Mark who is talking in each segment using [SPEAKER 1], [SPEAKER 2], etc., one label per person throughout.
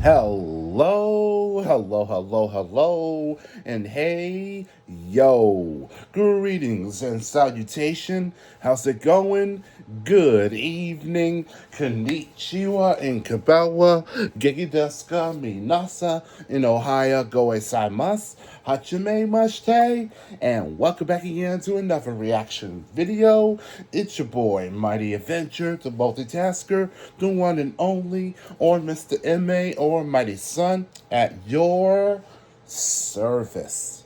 [SPEAKER 1] Hello, and hey, yo. Greetings and salutation. How's it going? Good evening. Konnichiwa in Kabawa. Geki desu ka minasa in Ohio. Go esaimasu. Hachime mashite. And welcome back again to another reaction video. It's your boy, Mighty Adventure, the multitasker, the one and only, or Mr. M.A. or Mighty Son at your service.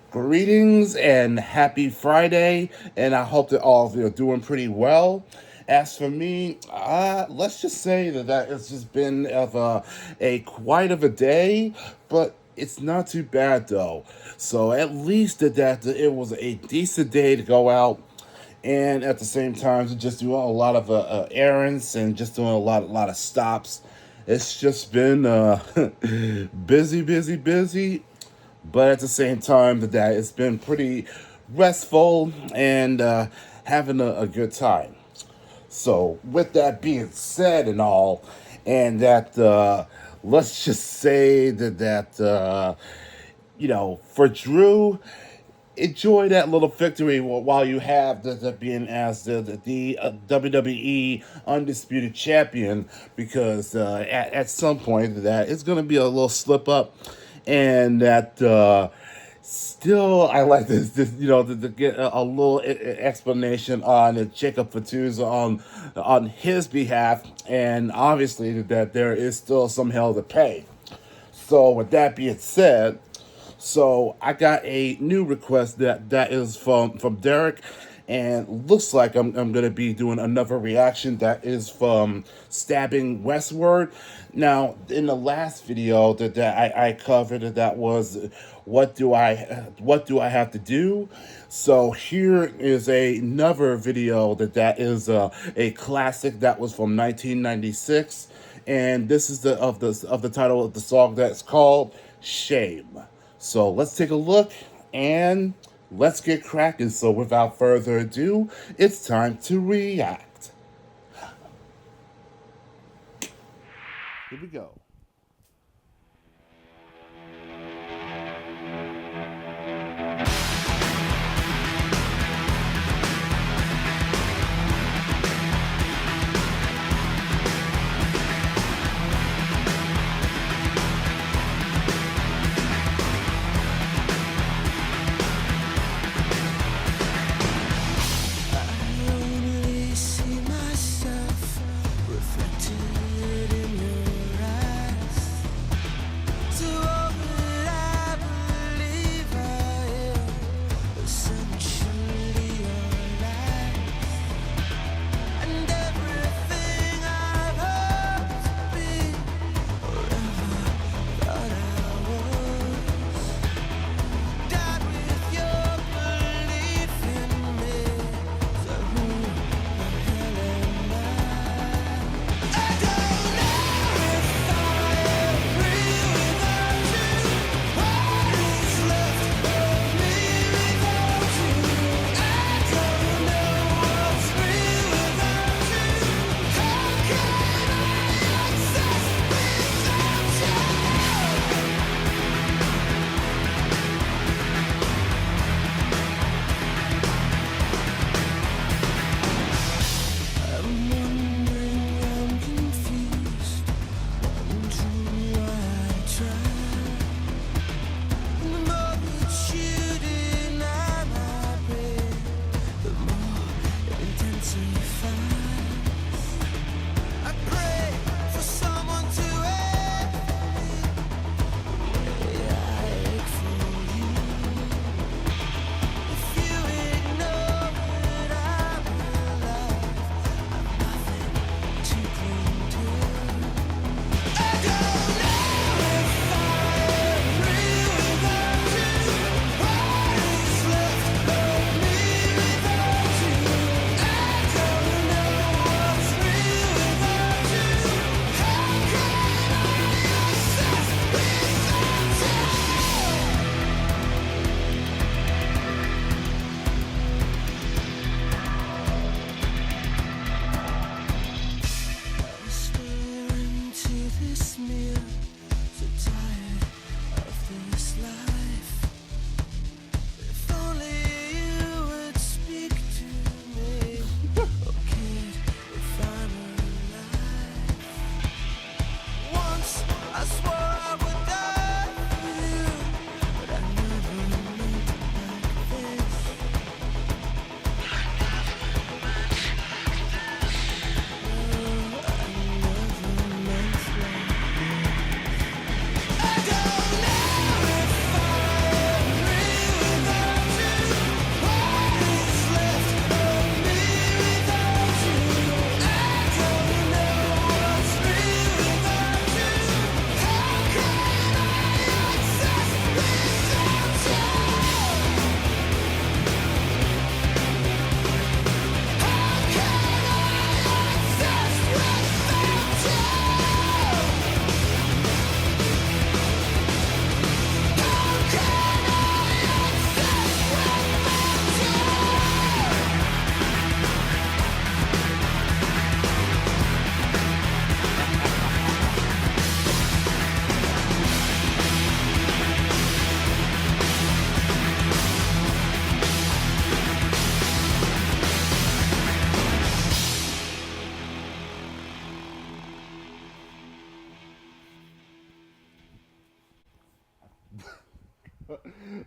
[SPEAKER 1] Greetings and happy Friday, and I hope that all of you are doing pretty well. As for me, let's just say that it's just been of a quite of a day, but it's not too bad though. So at least that it was a decent day to go out, and at the same time just doing a lot of errands and just doing a lot of stops. It's just been busy, but at the same time that it's been pretty restful and having a good time. So with that being said and all, and that let's just say that for Drew, enjoy that little victory while you have the being as the WWE undisputed champion, because at some point that it's going to be a little slip up, and that still I like this to get a little explanation on Jacob Fatuza on his behalf, and obviously that there is still some hell to pay. So with that being said, so I got a new request that is from Derek, and looks like I'm gonna be doing another reaction that is from Stabbing Westward. Now, in the last video that I covered, that was what do I have to do. So here is another video that is a classic that was from 1996, and this is the title of the song that's called Shame. So let's take a look and let's get cracking. So without further ado, it's time to react. Here we go.
[SPEAKER 2] Only see myself reflected in your eyes.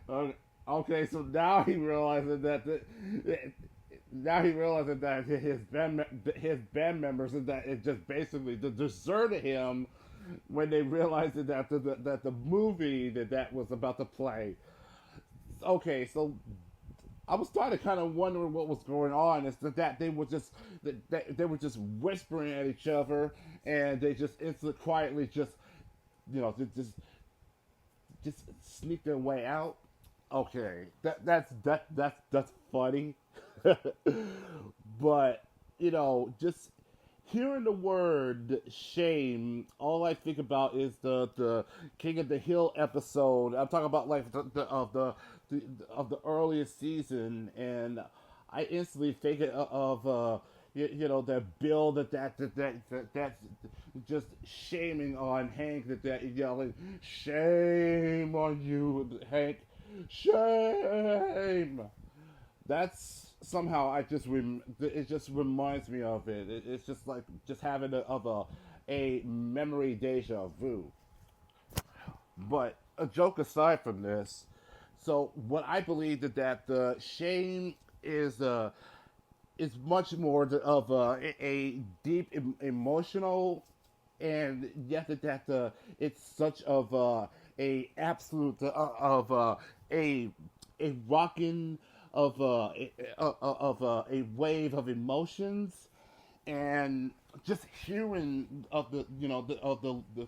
[SPEAKER 1] Okay, okay, so now he realizes that now he realizes that his band members is that it just basically deserted him when they realized that the movie that was about to play. Okay, so I was starting to kind of wondering what was going on. Is that they were just they were just whispering at each other, and they just instantly quietly just just sneak their way out. Okay, that's funny, but just hearing the word shame, all I think about is the King of the Hill episode. I'm talking about like of the earliest season, and I instantly think of that Bill that's just shaming on Hank, that yelling shame on you, Hank, shame. That's somehow it just reminds me of it. It's just like just having a memory deja vu. But a joke aside from this, so what I believe that the shame is much more a deep emotional, and yet it's such of a absolute a rocking a wave of emotions, and just hearing of the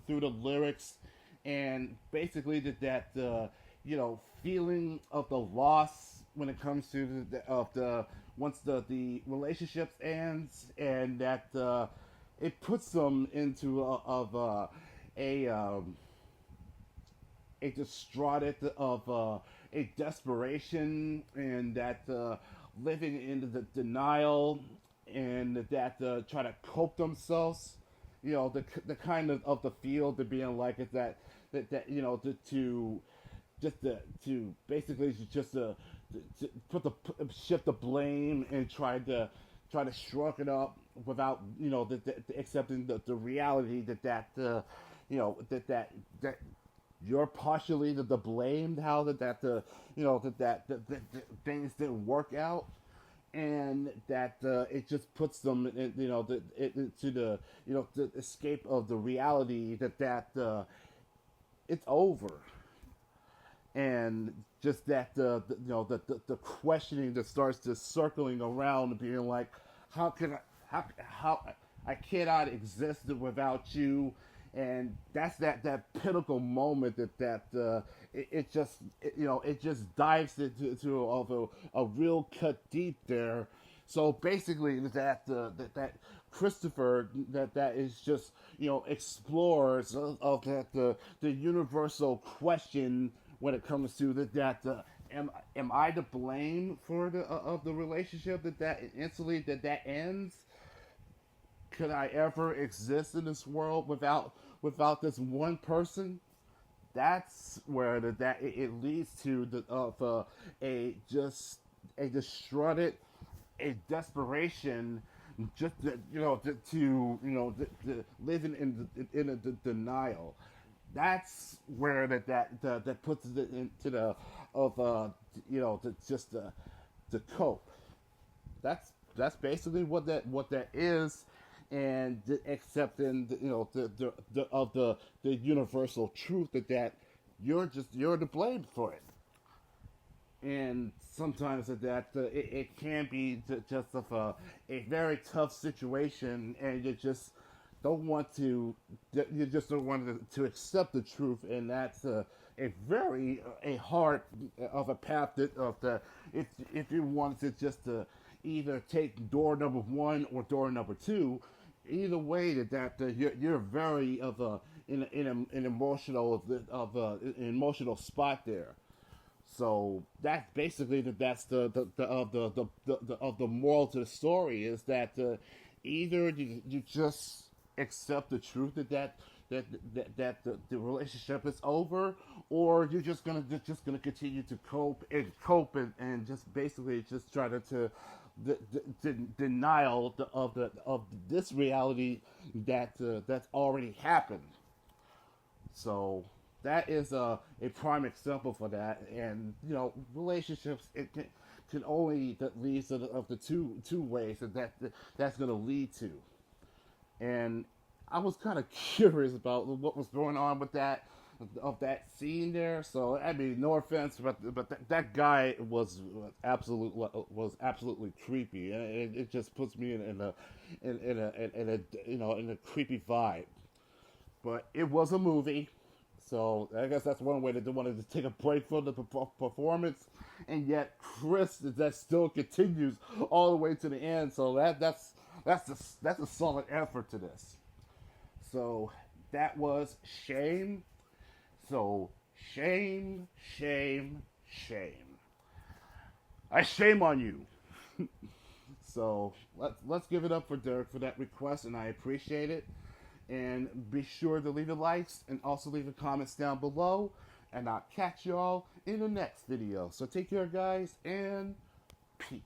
[SPEAKER 1] through the lyrics, and basically feeling of the loss when it comes to the once the relationships ends, and that it puts them into a distraught of a desperation, and that living into the denial, and that try to cope themselves. The kind of the feel to being like is that to just to basically just to put the shift the blame, and try to shrug it up without accepting the reality that you're partially the blamed, how that things didn't work out, and that it just puts them into the escape of the reality that it's over, and just that the questioning that starts to circling around, being like, how can how I cannot exist without you. And that's that pinnacle moment it just it just dives into a real cut deep there. So basically, that Christopher that is just explores of that the universal question when it comes to am I to blame for the of the relationship that instantly that ends? Could I ever exist in this world without this one person? That's where that it leads to a just a distraught, a desperation, just to living in a denial. That's where that puts it into the of just the cope. That's basically what that is, and accepting the universal truth that you're to blame for it. And sometimes it can be just of a very tough situation, and you just don't want to accept the truth, and that's a very a hard of a path of the if you wanted to just either take door number one or door number two. Either way, you're very of a an emotional an emotional spot there. So that's basically that's the of the moral to the story is that either you just accept the truth that the relationship is over, or you're just gonna continue to cope and just basically just try to denial of this reality that's already happened. So that is a prime example for that. And you know, relationships, can only that leads to of the two ways that's going to lead to. And I was kind of curious about what was going on with that of that scene there. So I mean, no offense, but that guy was absolutely creepy, and it just puts me in a creepy vibe. But it was a movie, so I guess that's one way that they wanted to take a break from the performance, and yet Chris that still continues all the way to the end. So that's a solid effort to this. So that was shame. So shame, shame, shame. I shame on you. So let's give it up for Dirk for that request, and I appreciate it. And be sure to leave the likes and also leave the comments down below. And I'll catch y'all in the next video. So take care, guys, and peace.